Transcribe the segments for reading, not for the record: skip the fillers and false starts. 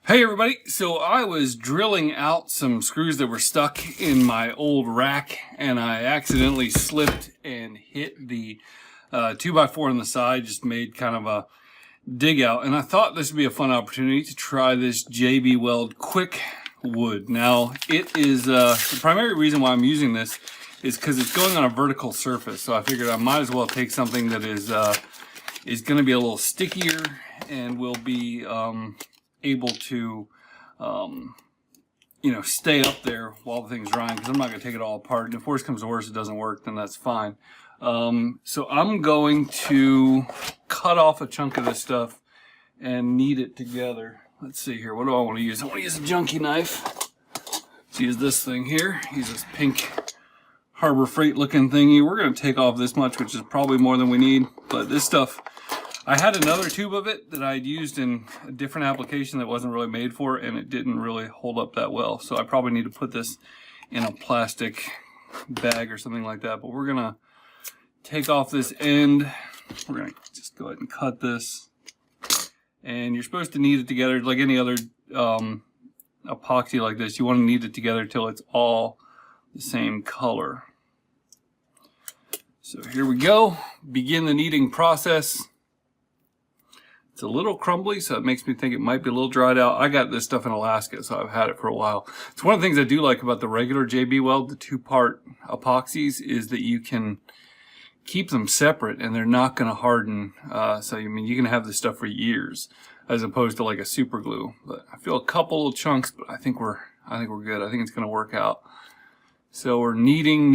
Hey everybody, so I was drilling out some screws that were stuck in my old rack and I accidentally slipped and hit the 2x4 on the side, just made kind of a dig out, and I thought this would be a fun opportunity to try this JB Weld KwikWood. Now it is, the primary reason why I'm using this is because it's going on a vertical surface, so I figured I might as well take something that is going to be a little stickier and will be able to stay up there while the thing's drying, because I'm not going to take it all apart, and if worse comes to worse it doesn't work, then that's fine. So I'm going to cut off a chunk of this stuff and knead it together. Let's see here, what do I want to use? I want to use a junkie knife. Let's use this thing here. Use this pink Harbor Freight looking thingy. We're going to take off this much, which is probably more than we need, but this stuff, I had another tube of it that I'd used in a different application that wasn't really made for it, and it didn't really hold up that well. So I probably need to put this in a plastic bag or something like that. But we're going to take off this end. We're going to just go ahead and cut this. And you're supposed to knead it together like any other epoxy like this. You want to knead it together till it's all the same color. So here we go. Begin the kneading process. It's a little crumbly, so it makes me think it might be a little dried out. I got this stuff in Alaska, so I've had it for a while. It's one of the things I do like about the regular JB Weld, the two-part epoxies, is that you can keep them separate and they're not going to harden. So I mean, you can have this stuff for years, as opposed to like a super glue. But I feel a couple little chunks, but I think we're good. I think it's going to work out. So we're kneading.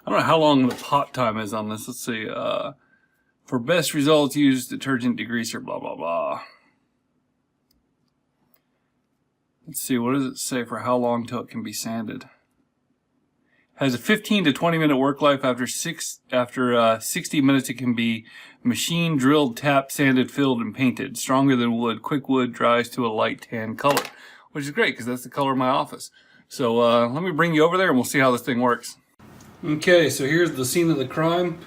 I don't know how long the pot time is on this. Let's see. For best results, use detergent degreaser, blah, blah, blah. Let's see. What does it say for how long till it can be sanded? Has a 15 to 20 minute work life. After 60 minutes, it can be machined, drilled, tapped, sanded, filled, and painted. Stronger than wood. KwikWood dries to a light tan color, which is great because that's the color of my office. So let me bring you over there and we'll see how this thing works. Okay, so here's the scene of the crime.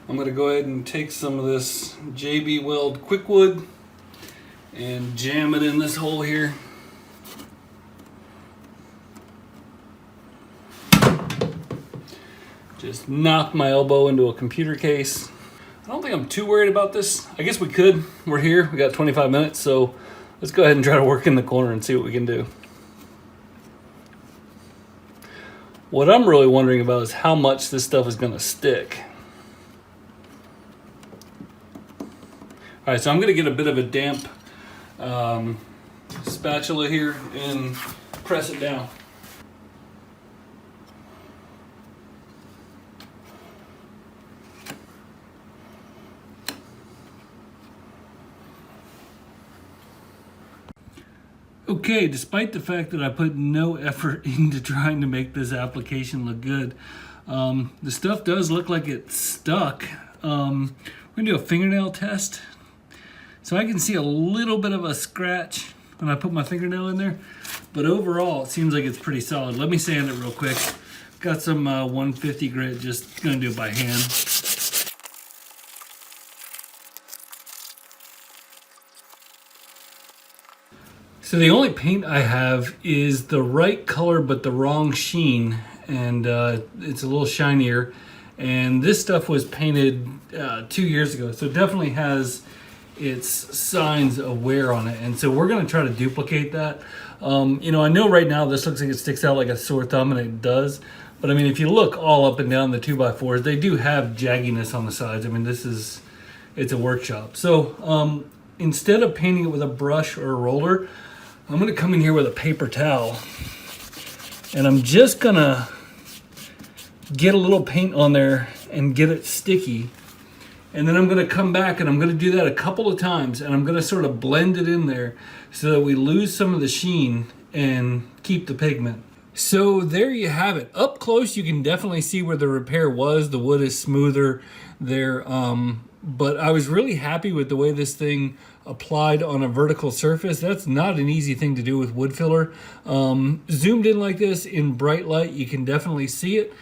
I'm going to go ahead and take some of this JB Weld KwikWood and jam it in this hole here. Just knock my elbow into a computer case. I don't think I'm too worried about this. I guess we could. We're here. We got 25 minutes, so let's go ahead and try to work in the corner and see what we can do. What I'm really wondering about is how much this stuff is going to stick. All right, so I'm going to get a bit of a damp spatula here and press it down. Okay, despite the fact that I put no effort into trying to make this application look good, the stuff does look like it's stuck. We're gonna do a fingernail test. So I can see a little bit of a scratch when I put my fingernail in there, but overall it seems like it's pretty solid. Let me sand it real quick. Got some 150 grit, just gonna do it by hand. So the only paint I have is the right color but the wrong sheen, and it's a little shinier, and this stuff was painted 2 years ago, so it definitely has its signs of wear on it, and so we're going to try to duplicate that. I know right now this looks like it sticks out like a sore thumb, and it does, but I mean, if you look all up and down the 2x4s, they do have jagginess on the sides. I mean, it's a workshop. So instead of painting it with a brush or a roller, I'm going to come in here with a paper towel, and I'm just going to get a little paint on there and get it sticky. And then I'm going to come back and I'm going to do that a couple of times, and I'm going to sort of blend it in there so that we lose some of the sheen and keep the pigment. So there you have it. Up close, you can definitely see where the repair was. The wood is smoother there. But I was really happy with the way this thing applied on a vertical surface. That's not an easy thing to do with wood filler. Zoomed in like this in bright light, you can definitely see it.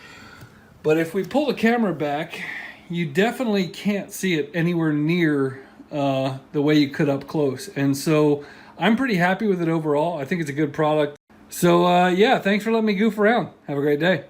But if we pull the camera back, you definitely can't see it anywhere near the way you could up close. And so I'm pretty happy with it overall. I think it's a good product. So yeah, thanks for letting me goof around. Have a great day.